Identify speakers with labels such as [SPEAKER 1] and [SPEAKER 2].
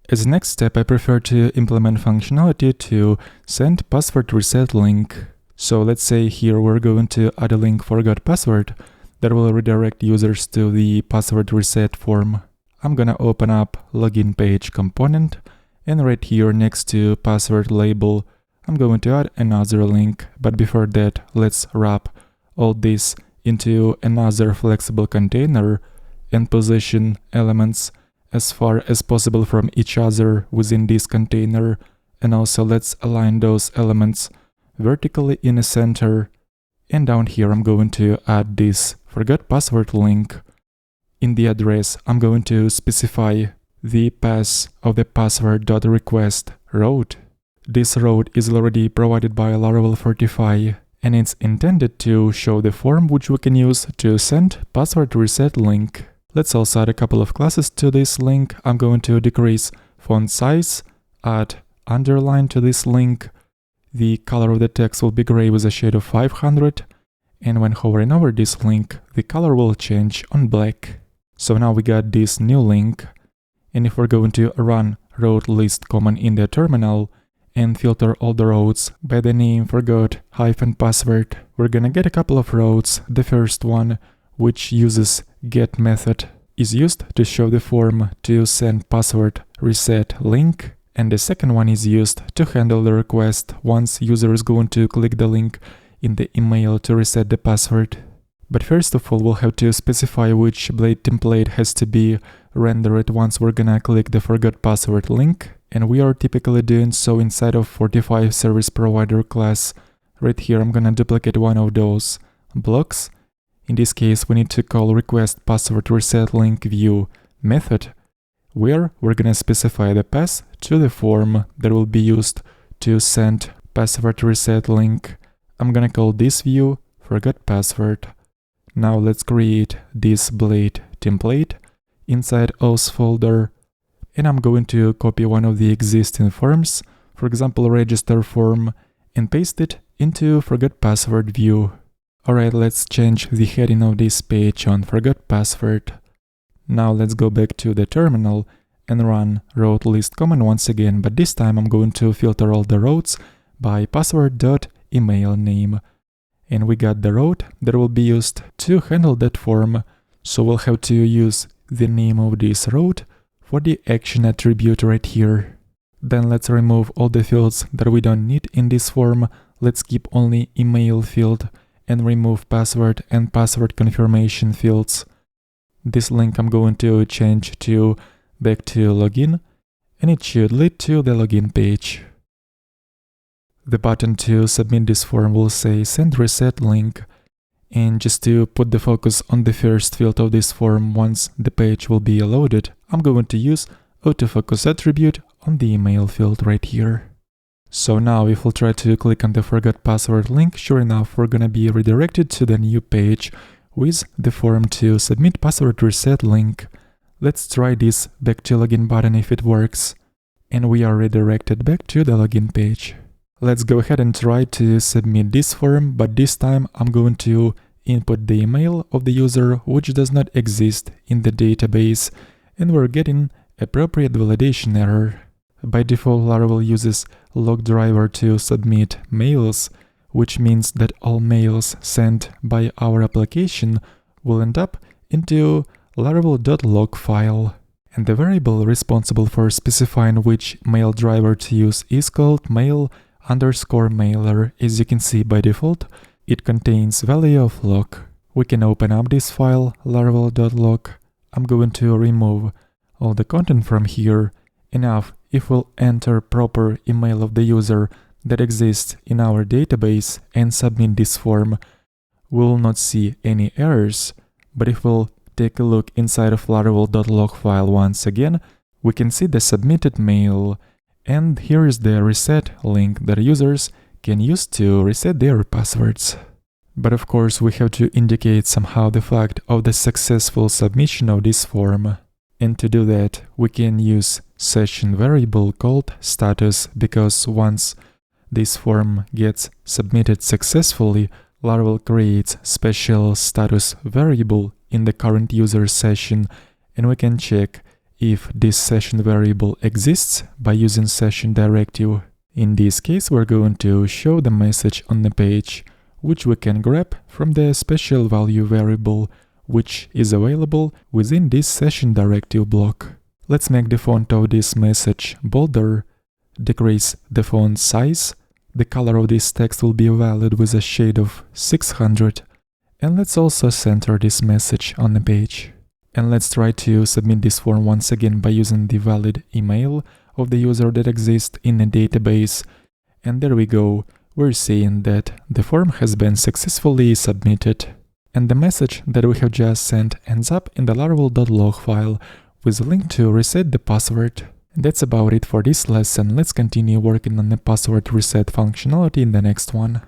[SPEAKER 1] As a next step, I prefer to implement functionality to send password reset link. So let's say here we're going to add a link forgot password that will redirect users to the password reset form. I'm gonna open up login page component, and right here next to password label, I'm going to add another link. But before that, let's wrap all this into another flexible container and position elements as far as possible from each other within this container. And also let's align those elements vertically in the center. And down here I'm going to add this forgot password link. In the address, I'm going to specify the path of the password.request route. This route is already provided by Laravel Fortify, and it's intended to show the form which we can use to send password reset link. Let's also add a couple of classes to this link. I'm going to decrease font size, add underline to this link. The color of the text will be gray with a shade of 500, and when hovering over this link, the color will change on black. So now we got this new link, and if we're going to run route list command in the terminal and filter all the routes by the name forgot-password, we're gonna get a couple of routes. The first one, which uses get method, is used to show the form to send password reset link, and the second one is used to handle the request once user is going to click the link in the email to reset the password. But first of all, we'll have to specify which blade template has to be rendered once we're gonna click the forgot password link, and we are typically doing so inside of Fortify service provider class. Right here I'm gonna duplicate one of those blocks. In this case, we need to call request password reset link view method, where we're gonna specify the path to the form that will be used to send password reset link. I'm gonna call this view forgot password. Now let's create this blade template inside auth folder, and I'm going to copy one of the existing forms, for example register form, and paste it into forgot password view. Alright, let's change the heading of this page on forgot password. Now let's go back to the terminal and run route list command once again, but this time I'm going to filter all the routes by password.email name. And we got the route that will be used to handle that form, so we'll have to use the name of this route for the action attribute right here. Then let's remove all the fields that we don't need in this form. Let's keep only email field and remove password and password confirmation fields. This link I'm going to change to back to login, and it should lead to the login page. The button to submit this form will say send reset link, and just to put the focus on the first field of this form once the page will be loaded, I'm going to use autofocus attribute on the email field right here. So now if we'll try to click on the forgot password link, sure enough we're gonna be redirected to the new page with the form to submit password reset link. Let's try this back to login button if it works, and we are redirected back to the login page. Let's go ahead and try to submit this form, but this time I'm going to input the email of the user which does not exist in the database, and we're getting appropriate validation error. By default, Laravel uses log driver to submit mails, which means that all mails sent by our application will end up into laravel.log file. And the variable responsible for specifying which mail driver to use is called mail_mailer. As you can see, by default, it contains value of log. We can open up this file, laravel.log. I'm going to remove all the content from here. Enough if we'll enter proper email of the user that exists in our database and submit this form, we'll not see any errors. But if we'll take a look inside of laravel.log file once again, we can see the submitted mail. And here is the reset link that users can use to reset their passwords. But of course we have to indicate somehow the fact of the successful submission of this form. And to do that, we can use session variable called status, because once this form gets submitted successfully, Laravel creates special status variable in the current user session, and we can check if this session variable exists by using session directive. In this case, we're going to show the message on the page, which we can grab from the special value variable, which is available within this session directive block. Let's make the font of this message bolder, decrease the font size. The color of this text will be valid with a shade of 600. And let's also center this message on the page. And let's try to submit this form once again by using the valid email of the user that exists in a database. And there we go, we're seeing that the form has been successfully submitted. And the message that we have just sent ends up in the laravel.log file with a link to reset the password. That's about it for this lesson. Let's continue working on the password reset functionality in the next one.